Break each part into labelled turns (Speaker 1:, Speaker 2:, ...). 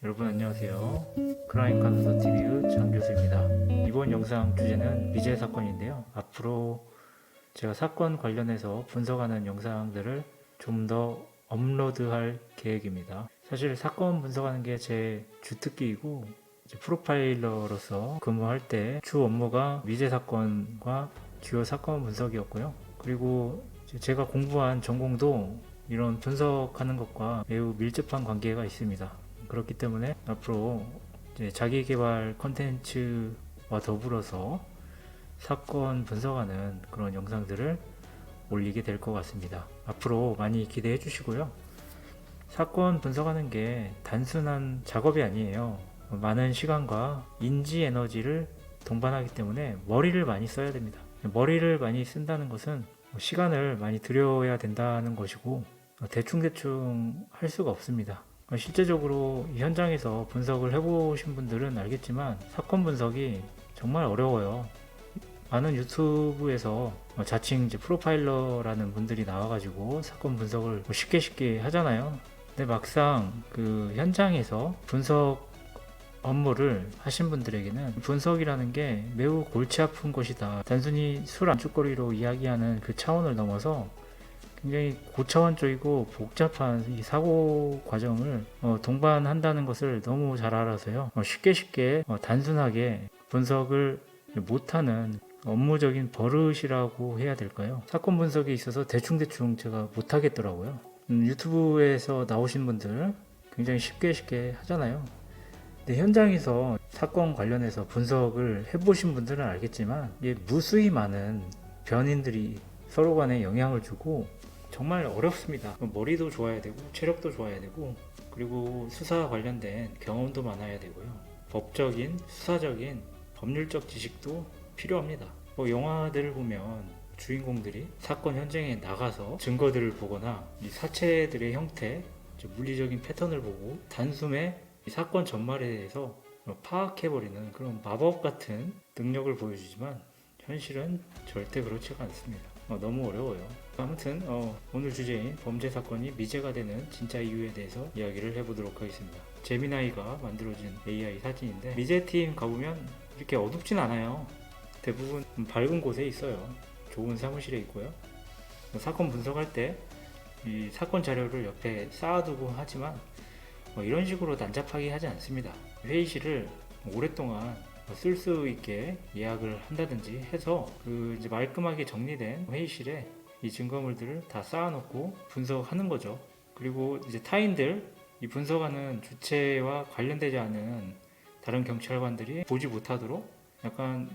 Speaker 1: 여러분 안녕하세요. 크라임 간호사 TV의 장 교수입니다. 이번 영상 주제는 미제 사건인데요. 앞으로 제가 사건 관련해서 분석하는 영상들을 좀 더 업로드할 계획입니다. 사실 사건 분석하는 게 제 주특기이고 프로파일러로서 근무할 때 주 업무가 미제 사건과 주요 사건 분석이었고요. 그리고 제가 공부한 전공도 이런 분석하는 것과 매우 밀접한 관계가 있습니다. 그렇기 때문에 앞으로 자기 개발 컨텐츠와 더불어서 사건 분석하는 그런 영상들을 올리게 될 것 같습니다. 앞으로 많이 기대해 주시고요. 사건 분석하는 게 단순한 작업이 아니에요. 많은 시간과 인지 에너지를 동반하기 때문에 머리를 많이 써야 됩니다. 머리를 많이 쓴다는 것은 시간을 많이 들여야 된다는 것이고 대충대충 할 수가 없습니다. 실제적으로 현장에서 분석을 해보신 분들은 알겠지만 사건 분석이 정말 어려워요. 많은 유튜브에서 자칭 프로파일러라는 분들이 나와가지고 사건 분석을 쉽게 하잖아요. 근데 막상 그 현장에서 분석 업무를 하신 분들에게는 분석이라는 게 매우 골치 아픈 것이다. 단순히 술 안주거리로 이야기하는 그 차원을 넘어서 굉장히 고차원적이고 복잡한 이 사고 과정을 동반한다는 것을 너무 잘 알아서요. 쉽게 단순하게 분석을 못하는 업무적인 버릇이라고 해야 될까요? 사건 분석에 있어서 대충 제가 못하겠더라고요. 유튜브에서 나오신 분들 굉장히 쉽게 하잖아요. 근데 현장에서 사건 관련해서 분석을 해보신 분들은 알겠지만 무수히 많은 변인들이 서로 간에 영향을 주고 정말 어렵습니다. 머리도 좋아야 되고 체력도 좋아야 되고 그리고 수사 관련된 경험도 많아야 되고요. 법적인, 수사적인, 법률적 지식도 필요합니다. 영화들을 보면 주인공들이 사건 현장에 나가서 증거들을 보거나 이 사체들의 형태, 물리적인 패턴을 보고 단숨에 이 사건 전말에 대해서 파악해버리는 그런 마법 같은 능력을 보여주지만 현실은 절대 그렇지가 않습니다. 너무 어려워요. 아무튼 오늘 주제인 범죄 사건이 미제가 되는 진짜 이유에 대해서 이야기를 해보도록 하겠습니다. 제미나이가 만들어진 AI 사진인데 미제팀 가보면 이렇게 어둡진 않아요. 대부분 밝은 곳에 있어요. 좋은 사무실에 있고요. 사건 분석할 때 이 사건 자료를 옆에 쌓아두고 하지만 이런 식으로 난잡하게 하지 않습니다. 회의실을 오랫동안 쓸 수 있게 예약을 한다든지 해서 이제 말끔하게 정리된 회의실에 이 증거물들을 다 쌓아놓고 분석하는 거죠. 그리고 이제 타인들, 이 분석하는 주체와 관련되지 않은 다른 경찰관들이 보지 못하도록 약간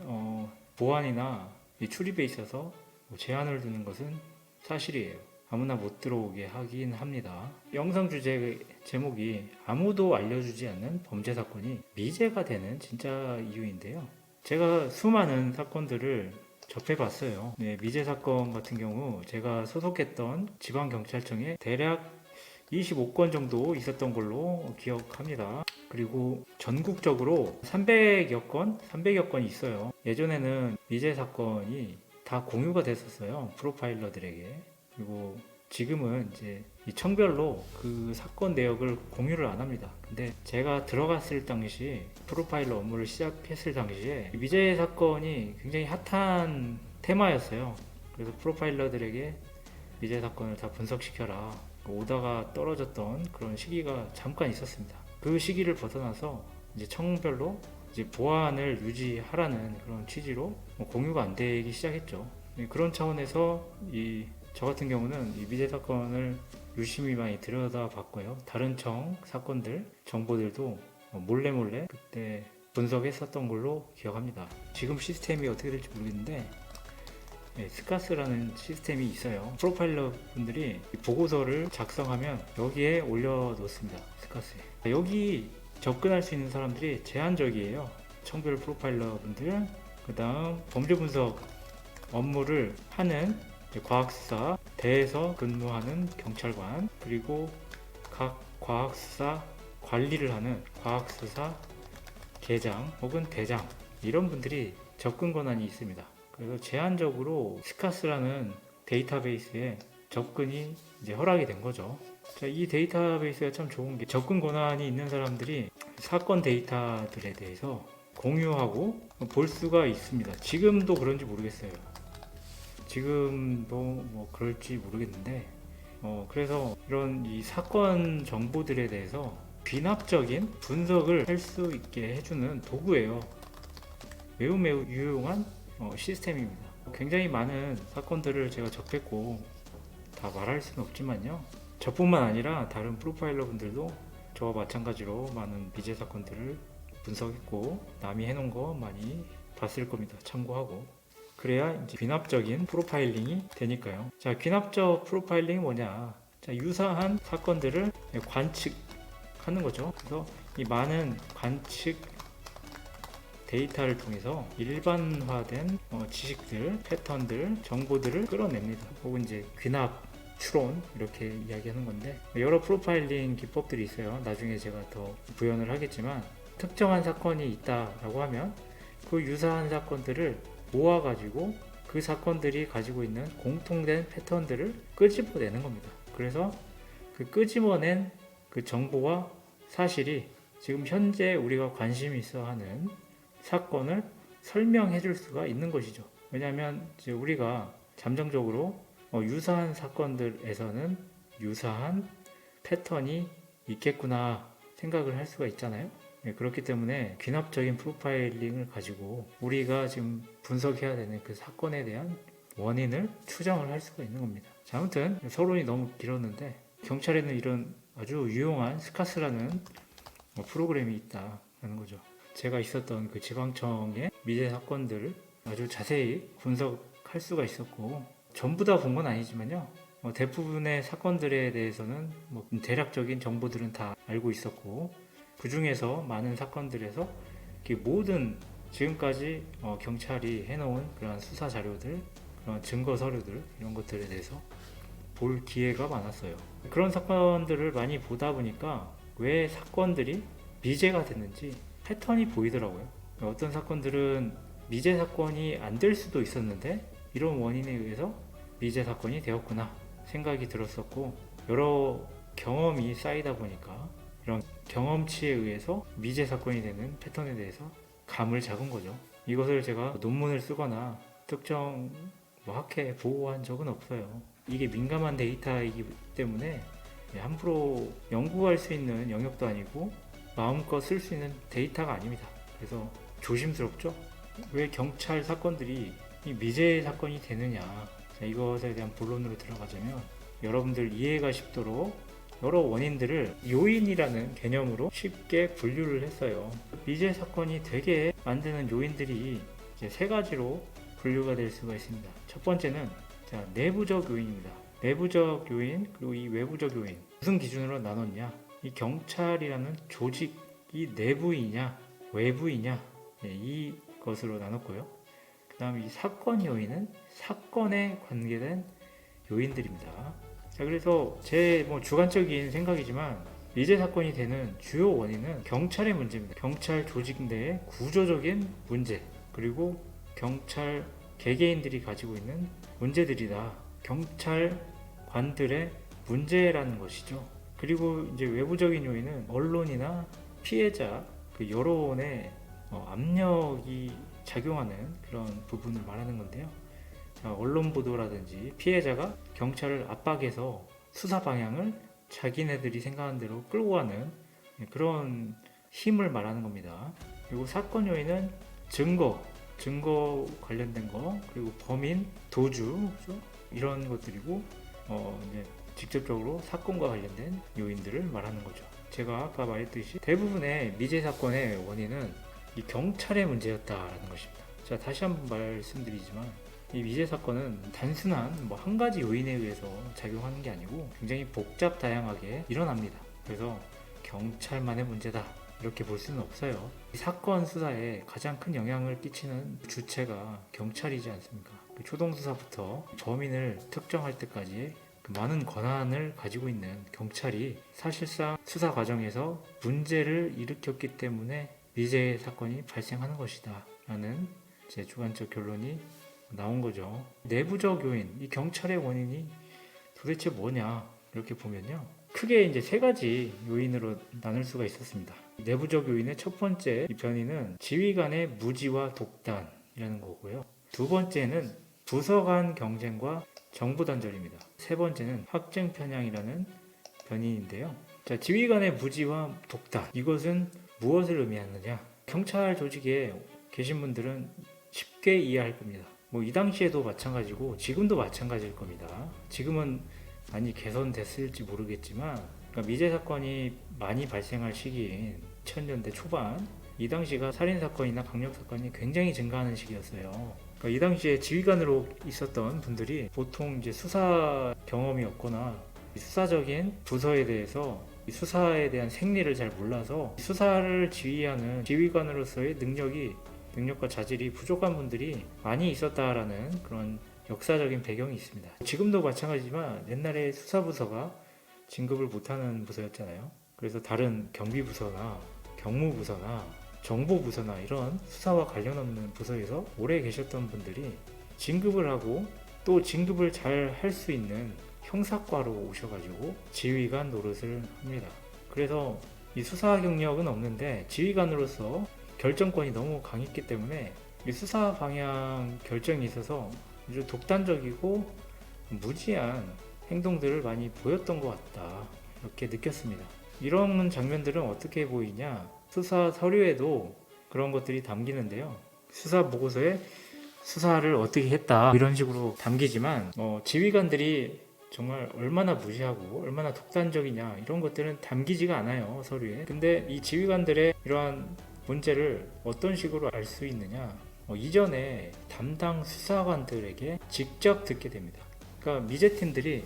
Speaker 1: 보안이나 이 출입에 있어서 제한을 두는 것은 사실이에요. 아무나 못 들어오게 하긴 합니다. 영상 주제 제목이 아무도 알려주지 않는 범죄 사건이 미제가 되는 진짜 이유인데요. 제가 수많은 사건들을 접해봤어요. 미제 사건 같은 경우 제가 소속했던 지방경찰청에 대략 25건 정도 있었던 걸로 기억합니다. 그리고 전국적으로 300여 건이 있어요. 예전에는 미제 사건이 다 공유가 됐었어요. 프로파일러들에게. 그리고 지금은 이제 이 청별로 그 사건 내역을 공유를 안 합니다. 근데 제가 들어갔을 당시 프로파일러 업무를 시작했을 당시에 미제 사건이 굉장히 핫한 테마였어요. 그래서 프로파일러들에게 미제 사건을 다 분석시켜라 오다가 떨어졌던 그런 시기가 잠깐 있었습니다. 그 시기를 벗어나서 이제 청별로 이제 보안을 유지하라는 그런 취지로 공유가 안 되기 시작했죠. 그런 차원에서 저 같은 경우는 이 미제 사건을 유심히 많이 들여다봤고요. 다른 청 사건들, 정보들도 몰래 그때 분석했었던 걸로 기억합니다. 지금 시스템이 어떻게 될지 모르겠는데 스카스라는 시스템이 있어요. 프로파일러 분들이 보고서를 작성하면 여기에 올려놓습니다. 스카스에. 여기 접근할 수 있는 사람들이 제한적이에요. 청별 프로파일러 분들, 그 다음 범죄 분석 업무를 하는 과학수사 대에서 근무하는 경찰관, 그리고 각 과학수사 관리를 하는 과학수사 계장 혹은 대장, 이런 분들이 접근 권한이 있습니다. 그래서 제한적으로 스카스라는 데이터베이스에 접근이 이제 허락이 된 거죠. 자, 이 데이터베이스가 참 좋은 게 접근 권한이 있는 사람들이 사건 데이터들에 대해서 공유하고 볼 수가 있습니다. 지금도 그런지 모르겠어요. 지금도 뭐 그럴지 모르겠는데, 그래서 이런 이 사건 정보들에 대해서 귀납적인 분석을 할 수 있게 해주는 도구예요. 매우 유용한 시스템입니다. 굉장히 많은 사건들을 제가 접했고 다 말할 수는 없지만요. 저뿐만 아니라 다른 프로파일러 분들도 저와 마찬가지로 많은 미제 사건들을 분석했고 남이 해놓은 거 많이 봤을 겁니다. 참고하고. 그래야 이제 귀납적인 프로파일링이 되니까요. 자, 귀납적 프로파일링이 뭐냐? 자, 유사한 사건들을 관측하는 거죠. 그래서 이 많은 관측 데이터를 통해서 일반화된 지식들, 패턴들, 정보들을 끌어냅니다. 혹은 이제 귀납, 추론 이렇게 이야기하는 건데, 여러 프로파일링 기법들이 있어요. 나중에 제가 더 부연을 하겠지만, 특정한 사건이 있다라고 하면 그 유사한 사건들을 모아가지고 그 사건들이 가지고 있는 공통된 패턴들을 끄집어내는 겁니다. 그래서 그 끄집어낸 그 정보와 사실이 지금 현재 우리가 관심이 있어 하는 사건을 설명해 줄 수가 있는 것이죠. 왜냐하면 이제 우리가 잠정적으로 유사한 사건들에서는 유사한 패턴이 있겠구나 생각을 할 수가 있잖아요. 네, 그렇기 때문에 귀납적인 프로파일링을 가지고 우리가 지금 분석해야 되는 그 사건에 대한 원인을 추정을 할 수가 있는 겁니다. 자, 아무튼 서론이 너무 길었는데 경찰에는 이런 아주 유용한 스카스라는 프로그램이 있다는 거죠. 제가 있었던 그 지방청의 미제 사건들을 아주 자세히 분석할 수가 있었고, 전부 다 본 건 아니지만요. 대부분의 사건들에 대해서는 대략적인 정보들은 다 알고 있었고, 그 중에서 많은 사건들에서 모든 지금까지 경찰이 해놓은 그런 수사 자료들, 그런 증거 서류들 이런 것들에 대해서 볼 기회가 많았어요. 그런 사건들을 많이 보다 보니까 왜 사건들이 미제가 됐는지 패턴이 보이더라고요. 어떤 사건들은 미제 사건이 안 될 수도 있었는데 이런 원인에 의해서 미제 사건이 되었구나 생각이 들었었고, 여러 경험이 쌓이다 보니까 이런 경험치에 의해서 미제 사건이 되는 패턴에 대해서 감을 잡은 거죠. 이것을 제가 논문을 쓰거나 특정 학회에 보고한 적은 없어요. 이게 민감한 데이터이기 때문에 함부로 연구할 수 있는 영역도 아니고 마음껏 쓸 수 있는 데이터가 아닙니다. 그래서 조심스럽죠? 왜 경찰 사건들이 미제 사건이 되느냐, 자, 이것에 대한 본론으로 들어가자면 여러분들 이해가 쉽도록 여러 원인들을 요인이라는 개념으로 쉽게 분류를 했어요. 미제 사건이 되게 만드는 요인들이 이제 세 가지로 분류가 될 수가 있습니다. 첫 번째는 자, 내부적 요인입니다. 내부적 요인, 그리고 이 외부적 요인. 무슨 기준으로 나눴냐? 이 경찰이라는 조직이 내부이냐 외부이냐, 이것으로 나눴고요. 그 다음 이 사건 요인은 사건에 관계된 요인들입니다. 자, 그래서 제 주관적인 생각이지만 미제 사건이 되는 주요 원인은 경찰의 문제입니다. 경찰 조직 내의 구조적인 문제, 그리고 경찰 개개인들이 가지고 있는 문제들이다. 경찰관들의 문제라는 것이죠. 그리고 이제 외부적인 요인은 언론이나 피해자, 그 여론의 압력이 작용하는 그런 부분을 말하는 건데요. 자, 언론 보도라든지 피해자가 경찰을 압박해서 수사 방향을 자기네들이 생각하는 대로 끌고 가는 그런 힘을 말하는 겁니다. 그리고 사건 요인은 증거 관련된 거, 그리고 범인, 도주, 그렇죠? 이런 것들이고, 이제 직접적으로 사건과 관련된 요인들을 말하는 거죠. 제가 아까 말했듯이 대부분의 미제 사건의 원인은 이 경찰의 문제였다라는 것입니다. 자, 다시 한번 말씀드리지만 이 미제 사건은 단순한 한 가지 요인에 의해서 작용하는 게 아니고 굉장히 복잡 다양하게 일어납니다. 그래서 경찰만의 문제다 이렇게 볼 수는 없어요. 이 사건 수사에 가장 큰 영향을 끼치는 주체가 경찰이지 않습니까? 초동 수사부터 범인을 특정할 때까지 많은 권한을 가지고 있는 경찰이 사실상 수사 과정에서 문제를 일으켰기 때문에 미제 사건이 발생하는 것이다 라는 제 주관적 결론이 나온 거죠. 내부적 요인, 이 경찰의 원인이 도대체 뭐냐 이렇게 보면요, 크게 이제 세 가지 요인으로 나눌 수가 있었습니다. 내부적 요인의 첫 번째 이 변이는 지휘 간의 무지와 독단이라는 거고요. 두 번째는 부서 간 경쟁과 정부 단절입니다. 세 번째는 확증 편향이라는 변이인데요. 자, 지휘 간의 무지와 독단, 이것은 무엇을 의미하느냐? 경찰 조직에 계신 분들은 쉽게 이해할 겁니다. 뭐 이 당시에도 마찬가지고 지금도 마찬가지일 겁니다. 지금은 많이 개선됐을지 모르겠지만, 그러니까 미제 사건이 많이 발생할 시기인 2000년대 초반, 이 당시가 살인 사건이나 강력 사건이 굉장히 증가하는 시기였어요. 그러니까 이 당시에 지휘관으로 있었던 분들이 보통 이제 수사 경험이 없거나 수사적인 부서에 대해서 수사에 대한 생리를 잘 몰라서 수사를 지휘하는 지휘관으로서의 능력과 자질이 부족한 분들이 많이 있었다라는 그런 역사적인 배경이 있습니다. 지금도 마찬가지지만 옛날에 수사부서가 진급을 못하는 부서였잖아요. 그래서 다른 경비부서나 경무부서나 정보부서나 이런 수사와 관련 없는 부서에서 오래 계셨던 분들이 진급을 하고 또 진급을 잘 할 수 있는 형사과로 오셔가지고 지휘관 노릇을 합니다. 그래서 이 수사 경력은 없는데 지휘관으로서 결정권이 너무 강했기 때문에 이 수사 방향 결정에 있어서 아주 독단적이고 무지한 행동들을 많이 보였던 것 같다, 이렇게 느꼈습니다. 이런 장면들은 어떻게 보이냐, 수사 서류에도 그런 것들이 담기는데요. 수사 보고서에 수사를 어떻게 했다 이런 식으로 담기지만 지휘관들이 정말 얼마나 무시하고 얼마나 독단적이냐 이런 것들은 담기지가 않아요, 서류에. 근데 이 지휘관들의 이러한 문제를 어떤 식으로 알 수 있느냐, 이전에 담당 수사관들에게 직접 듣게 됩니다. 그러니까 미제팀들이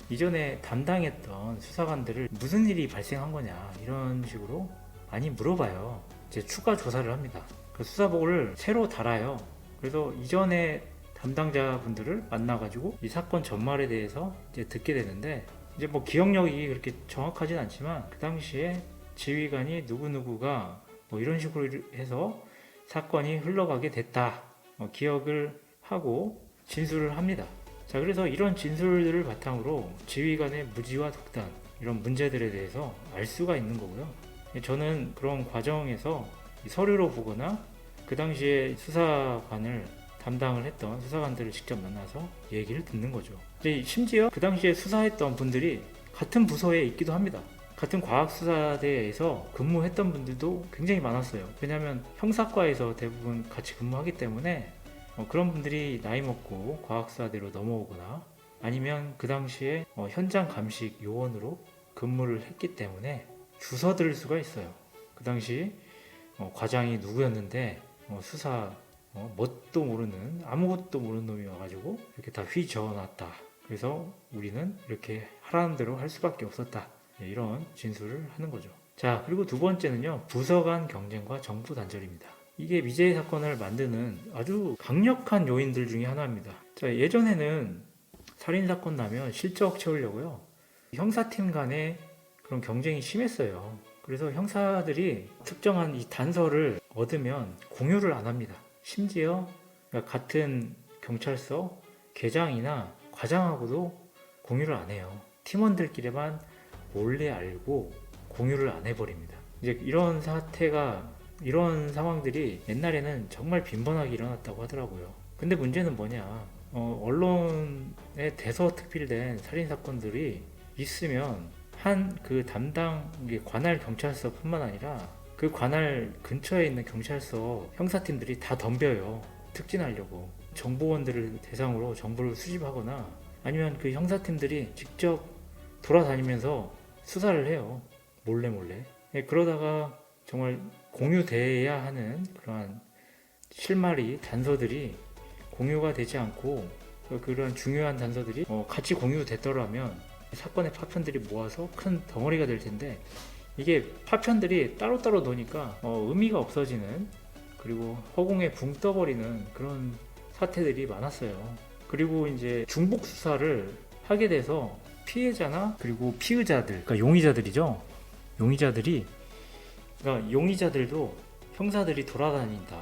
Speaker 1: 이전에 담당했던 수사관들을 무슨 일이 발생한 거냐 이런 식으로 많이 물어봐요. 이제 추가 조사를 합니다. 그 수사보고를 새로 달아요. 그래서 이전에 담당자분들을 만나가지고 이 사건 전말에 대해서 이제 듣게 되는데, 이제 뭐 기억력이 그렇게 정확하진 않지만 그 당시에 지휘관이 누구누구가 뭐 이런 식으로 해서 사건이 흘러가게 됐다, 기억을 하고 진술을 합니다. 자, 그래서 이런 진술들을 바탕으로 지휘관의 무지와 독단, 이런 문제들에 대해서 알 수가 있는 거고요. 저는 그런 과정에서 서류로 보거나 그 당시에 수사관을 담당을 했던 수사관들을 직접 만나서 얘기를 듣는 거죠. 심지어 그 당시에 수사했던 분들이 같은 부서에 있기도 합니다. 같은 과학수사대에서 근무했던 분들도 굉장히 많았어요. 왜냐하면 형사과에서 대부분 같이 근무하기 때문에 그런 분들이 나이 먹고 과학수사대로 넘어오거나 아니면 그 당시에 현장 감식 요원으로 근무를 했기 때문에 주워 들을 수가 있어요. 그 당시 과장이 누구였는데 수사 뭣도 모르는, 아무것도 모르는 놈이 와가지고 이렇게 다 휘저어놨다. 그래서 우리는 이렇게 하라는 대로 할 수밖에 없었다. 이런 진술을 하는 거죠. 자, 그리고 두 번째는요, 부서 간 경쟁과 정부 단절입니다. 이게 미제 사건을 만드는 아주 강력한 요인들 중에 하나입니다. 자, 예전에는 살인사건 나면 실적 채우려고요, 형사팀 간에 그런 경쟁이 심했어요. 그래서 형사들이 특정한 이 단서를 얻으면 공유를 안 합니다. 심지어 같은 경찰서 계장이나 과장하고도 공유를 안 해요. 팀원들끼리만 몰래 알고 공유를 안 해버립니다. 이제 이런 상황들이 옛날에는 정말 빈번하게 일어났다고 하더라고요. 근데 문제는 뭐냐, 언론에 대서특필된 살인사건들이 있으면 한 그 담당 관할 경찰서뿐만 아니라 그 관할 근처에 있는 경찰서 형사팀들이 다 덤벼요. 특진하려고. 정보원들을 대상으로 정보를 수집하거나 아니면 그 형사팀들이 직접 돌아다니면서 수사를 해요. 몰래. 그러다가 정말 공유돼야 하는 그러한 실마리, 단서들이 공유가 되지 않고 그런 중요한 단서들이 같이 공유됐더라면 사건의 파편들이 모아서 큰 덩어리가 될 텐데, 이게 파편들이 따로따로 놓으니까 의미가 없어지는, 그리고 허공에 붕 떠버리는 그런 사태들이 많았어요. 그리고 이제 중복 수사를 하게 돼서 피해자나 그리고 피의자들, 그러니까 용의자들이죠. 그러니까 용의자들도 형사들이 돌아다닌다,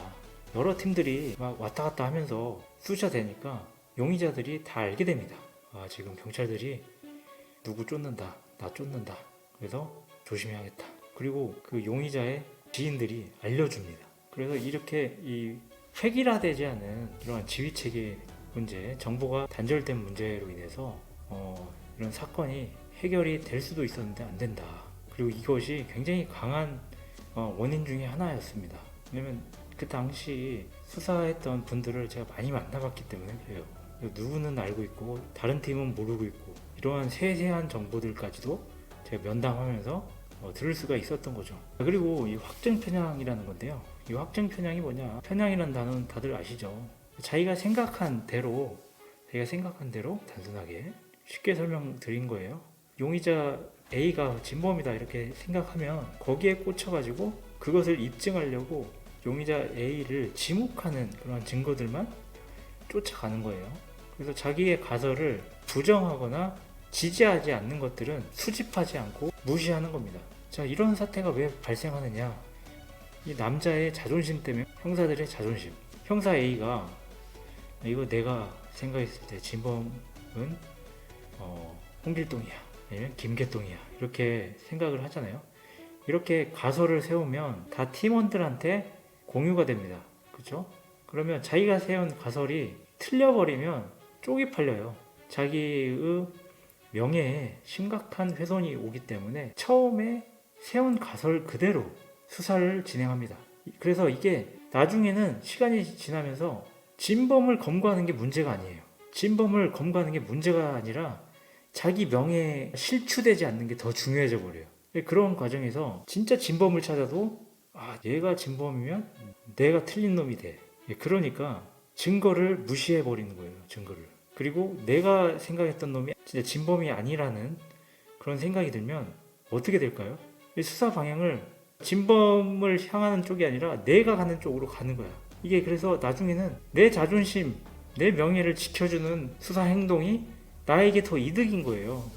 Speaker 1: 여러 팀들이 막 왔다 갔다 하면서 쑤셔대니까 용의자들이 다 알게 됩니다. 아, 지금 경찰들이 누구 쫓는다, 나 쫓는다. 그래서 조심해야겠다. 그리고 그 용의자의 지인들이 알려줍니다. 그래서 이렇게 이 획일화되지 않은 이러한 지휘체계 문제, 정보가 단절된 문제로 인해서 이런 사건이 해결이 될 수도 있었는데 안 된다. 그리고 이것이 굉장히 강한 원인 중에 하나였습니다. 왜냐면 그 당시 수사했던 분들을 제가 많이 만나봤기 때문에 그래요. 누구는 알고 있고 다른 팀은 모르고 있고 이러한 세세한 정보들까지도 제가 면담하면서 들을 수가 있었던 거죠. 그리고 이 확증 편향이라는 건데요. 이 확증 편향이 뭐냐? 편향이라는 단어는 다들 아시죠? 자기가 생각한 대로 단순하게 쉽게 설명드린 거예요. 용의자 A가 진범이다 이렇게 생각하면 거기에 꽂혀가지고 그것을 입증하려고 용의자 A를 지목하는 그런 증거들만 쫓아가는 거예요. 그래서 자기의 가설을 부정하거나 지지하지 않는 것들은 수집하지 않고 무시하는 겁니다. 자, 이런 사태가 왜 발생하느냐? 이 남자의 자존심 때문에, 형사들의 자존심. 형사 A가 이거 내가 생각했을 때 진범은 홍길동이야, 아니면 김계동이야 이렇게 생각을 하잖아요. 이렇게 가설을 세우면 다 팀원들한테 공유가 됩니다. 그렇죠? 그러면 자기가 세운 가설이 틀려버리면 쪽이 팔려요. 자기의 명예에 심각한 훼손이 오기 때문에 처음에 세운 가설 그대로 수사를 진행합니다. 그래서 이게 나중에는 시간이 지나면서 진범을 검거하는 게 문제가 아니에요. 진범을 검거하는 게 문제가 아니라 자기 명예에 실추되지 않는 게 더 중요해져 버려요. 그런 과정에서 진짜 진범을 찾아도 얘가 진범이면 내가 틀린 놈이 돼. 그러니까 증거를 무시해 버리는 거예요. 증거를. 그리고 내가 생각했던 놈이 진짜 진범이 아니라는 그런 생각이 들면 어떻게 될까요? 수사 방향을 진범을 향하는 쪽이 아니라 내가 가는 쪽으로 가는 거야. 이게 그래서 나중에는 내 자존심, 내 명예를 지켜주는 수사 행동이 나에게 더 이득인 거예요.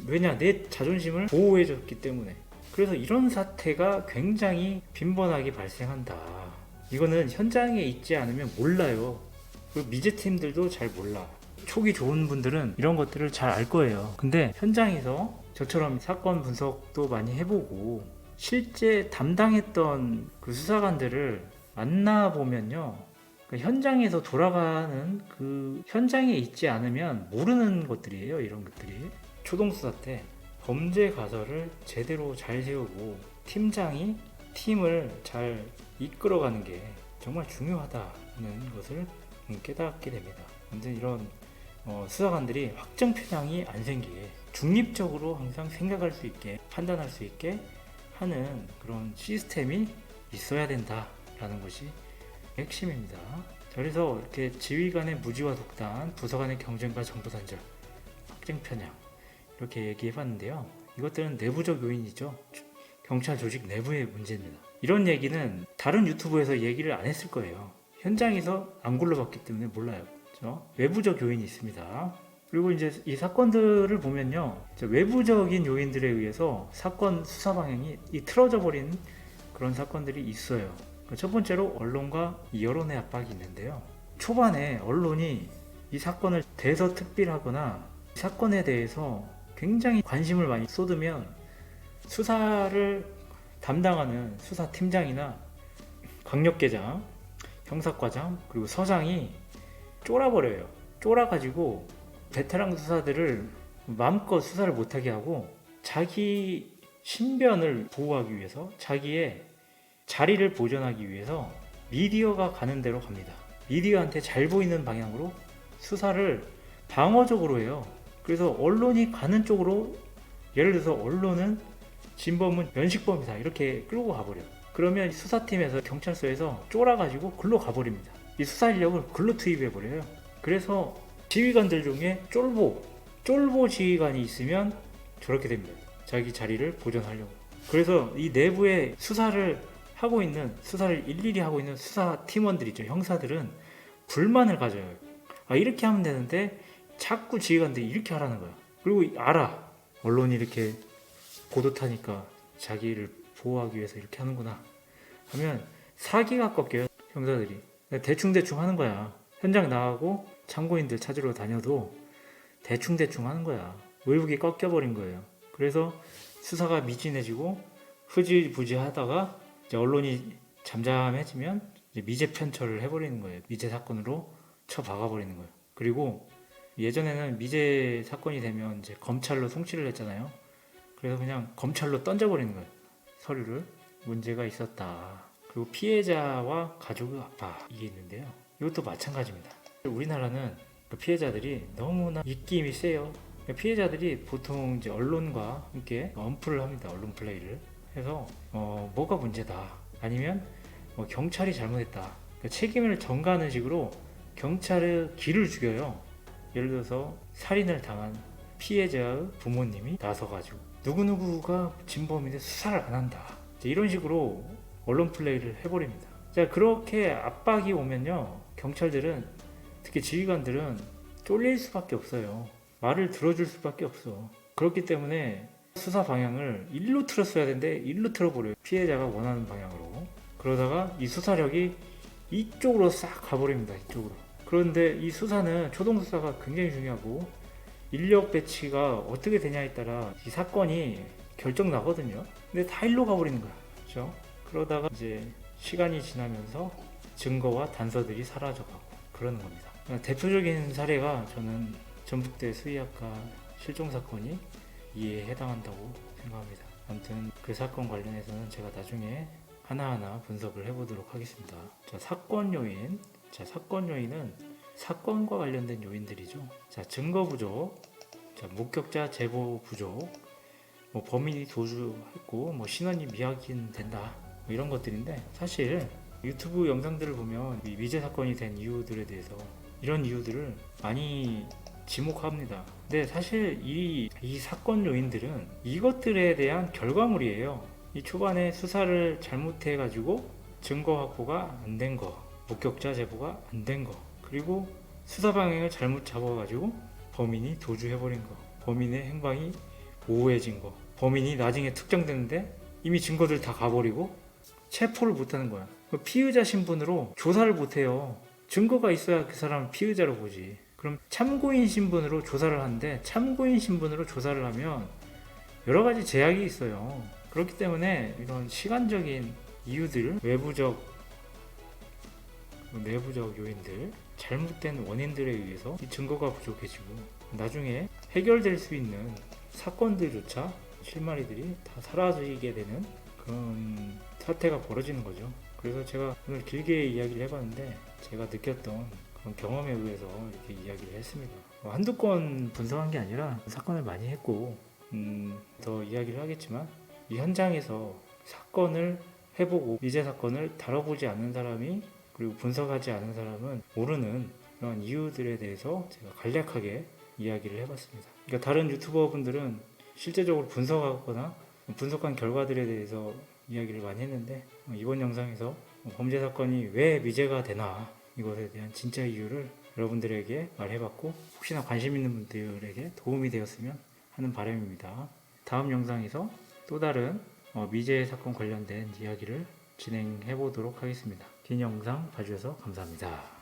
Speaker 1: 왜냐? 내 자존심을 보호해줬기 때문에. 그래서 이런 사태가 굉장히 빈번하게 발생한다. 이거는 현장에 있지 않으면 몰라요. 그리고 미제팀들도 잘 몰라. 촉이 좋은 분들은 이런 것들을 잘 알 거예요. 근데 현장에서 저처럼 사건 분석도 많이 해보고 실제 담당했던 그 수사관들을 만나보면요, 그 현장에서 돌아가는 그 현장에 있지 않으면 모르는 것들이에요. 이런 것들이 초동수사 때 범죄 가설을 제대로 잘 세우고 팀장이 팀을 잘 이끌어가는 게 정말 중요하다는 것을 깨닫게 됩니다. 근데 이런 수사관들이 확정 편향이 안 생기게 중립적으로 항상 생각할 수 있게 판단할 수 있게 하는 그런 시스템이 있어야 된다라는 것이 핵심입니다. 그래서 이렇게 지휘관의 무지와 독단, 부서 간의 경쟁과 정보 단절, 확정 편향 이렇게 얘기해봤는데요. 이것들은 내부적 요인이죠. 경찰 조직 내부의 문제입니다. 이런 얘기는 다른 유튜브에서 얘기를 안 했을 거예요. 현장에서 안 굴러봤기 때문에 몰라요. 그렇죠? 외부적 요인이 있습니다. 그리고 이제 이 사건들을 보면요, 외부적인 요인들에 의해서 사건 수사 방향이 틀어져 버린 그런 사건들이 있어요. 첫 번째로 언론과 여론의 압박이 있는데요. 초반에 언론이 이 사건을 대서특필하거나 사건에 대해서 굉장히 관심을 많이 쏟으면 수사를 담당하는 수사팀장이나 강력계장, 형사과장, 그리고 서장이 쫄아버려요. 쫄아가지고 베테랑 수사들을 마음껏 수사를 못하게 하고 자기 신변을 보호하기 위해서, 자기의 자리를 보존하기 위해서 미디어가 가는 대로 갑니다. 미디어한테 잘 보이는 방향으로 수사를 방어적으로 해요. 그래서 언론이 가는 쪽으로, 예를 들어서 언론은 진범은 면식범이다 이렇게 끌고 가버려요. 그러면 수사팀에서 경찰서에서 쫄아가지고 글로 가버립니다. 이 수사 인력을 글로 투입해버려요. 그래서 지휘관들 중에 쫄보 지휘관이 있으면 저렇게 됩니다. 자기 자리를 보존하려고. 그래서 이 내부에 수사를 일일이 하고 있는 수사 팀원들이죠. 형사들은 불만을 가져요. 이렇게 하면 되는데 자꾸 지휘관들이 이렇게 하라는 거야. 그리고 알아. 언론이 이렇게 보도 타니까 자기를 보호하기 위해서 이렇게 하는구나 하면 사기가 꺾여요. 형사들이 대충 하는 거야. 현장 나가고 참고인들 찾으러 다녀도 대충대충 하는 거야. 의혹이 꺾여버린 거예요. 그래서 수사가 미진해지고 흐지부지 하다가 이제 언론이 잠잠해지면 이제 미제 편철을 해버리는 거예요. 미제 사건으로 쳐박아버리는 거예요. 그리고 예전에는 미제 사건이 되면 이제 검찰로 송치를 했잖아요. 그래서 그냥 검찰로 던져버리는 거예요. 서류를. 문제가 있었다. 그리고 피해자와 가족의 아빠 이게 있는데요. 이것도 마찬가지입니다. 우리나라는 그 피해자들이 너무나 입김이 세요. 피해자들이 보통 이제 언론과 함께 언플을 합니다. 언론 플레이를 해서 뭐가 문제다 아니면 경찰이 잘못했다. 그러니까 책임을 전가하는 식으로 경찰의 기를 죽여요. 예를 들어서 살인을 당한 피해자의 부모님이 나서가지고 누구누구가 진범인데 수사를 안 한다. 이런 식으로 언론 플레이를 해버립니다. 자, 그렇게 압박이 오면요, 경찰들은 특히 지휘관들은 쫄릴 수밖에 없어요. 말을 들어줄 수밖에 없어. 그렇기 때문에 수사 방향을 일로 틀었어야 되는데 일로 틀어버려요. 피해자가 원하는 방향으로. 그러다가 이 수사력이 이쪽으로 싹 가버립니다. 이쪽으로. 그런데 이 수사는 초동 수사가 굉장히 중요하고 인력 배치가 어떻게 되냐에 따라 이 사건이 결정 나거든요. 근데 다 일로 가버리는 거야. 그렇죠? 그러다가 이제 시간이 지나면서 증거와 단서들이 사라져가고 그러는 겁니다. 대표적인 사례가 저는 전북대 수의학과 실종 사건이 이에 해당한다고 생각합니다. 아무튼 그 사건 관련해서는 제가 나중에 하나하나 분석을 해보도록 하겠습니다. 자, 사건 요인. 자, 사건 요인은 사건과 관련된 요인들이죠. 자, 증거 부족, 자, 목격자 제보 부족, 범인이 도주했고 신원이 미확인된다 이런 것들인데, 사실 유튜브 영상들을 보면 이 미제 사건이 된 이유들에 대해서 이런 이유들을 많이 지목합니다. 근데 사실 이 사건 요인들은 이것들에 대한 결과물이에요. 이 초반에 수사를 잘못해 가지고 증거 확보가 안 된 거, 목격자 제보가 안 된 거, 그리고 수사 방향을 잘못 잡아가지고 범인이 도주해버린 거, 범인의 행방이 모호해진 거, 범인이 나중에 특정되는데 이미 증거들 다 가버리고 체포를 못하는 거야. 피의자 신분으로 조사를 못해요. 증거가 있어야 그 사람을 피의자로 보지. 그럼 참고인 신분으로 조사를 하는데, 참고인 신분으로 조사를 하면 여러 가지 제약이 있어요. 그렇기 때문에 이런 시간적인 이유들, 내부적 요인들, 잘못된 원인들에 의해서 이 증거가 부족해지고 나중에 해결될 수 있는 사건들조차 실마리들이 다 사라지게 되는 그런 사태가 벌어지는 거죠. 그래서 제가 오늘 길게 이야기를 해봤는데 제가 느꼈던 그런 경험에 의해서 이렇게 이야기를 했습니다. 한두 건 분석한 게 아니라 사건을 많이 했고 더 이야기를 하겠지만, 이 현장에서 사건을 해보고 미제 사건을 다뤄보지 않는 사람이, 그리고 분석하지 않은 사람은 모르는 그런 이유들에 대해서 제가 간략하게 이야기를 해봤습니다. 그러니까 다른 유튜버 분들은 실제적으로 분석하거나 분석한 결과들에 대해서 이야기를 많이 했는데, 이번 영상에서 범죄 사건이 왜 미제가 되나 이것에 대한 진짜 이유를 여러분들에게 말해봤고, 혹시나 관심 있는 분들에게 도움이 되었으면 하는 바람입니다. 다음 영상에서 또 다른 미제 사건 관련된 이야기를 진행해 보도록 하겠습니다. 긴 영상 봐주셔서 감사합니다.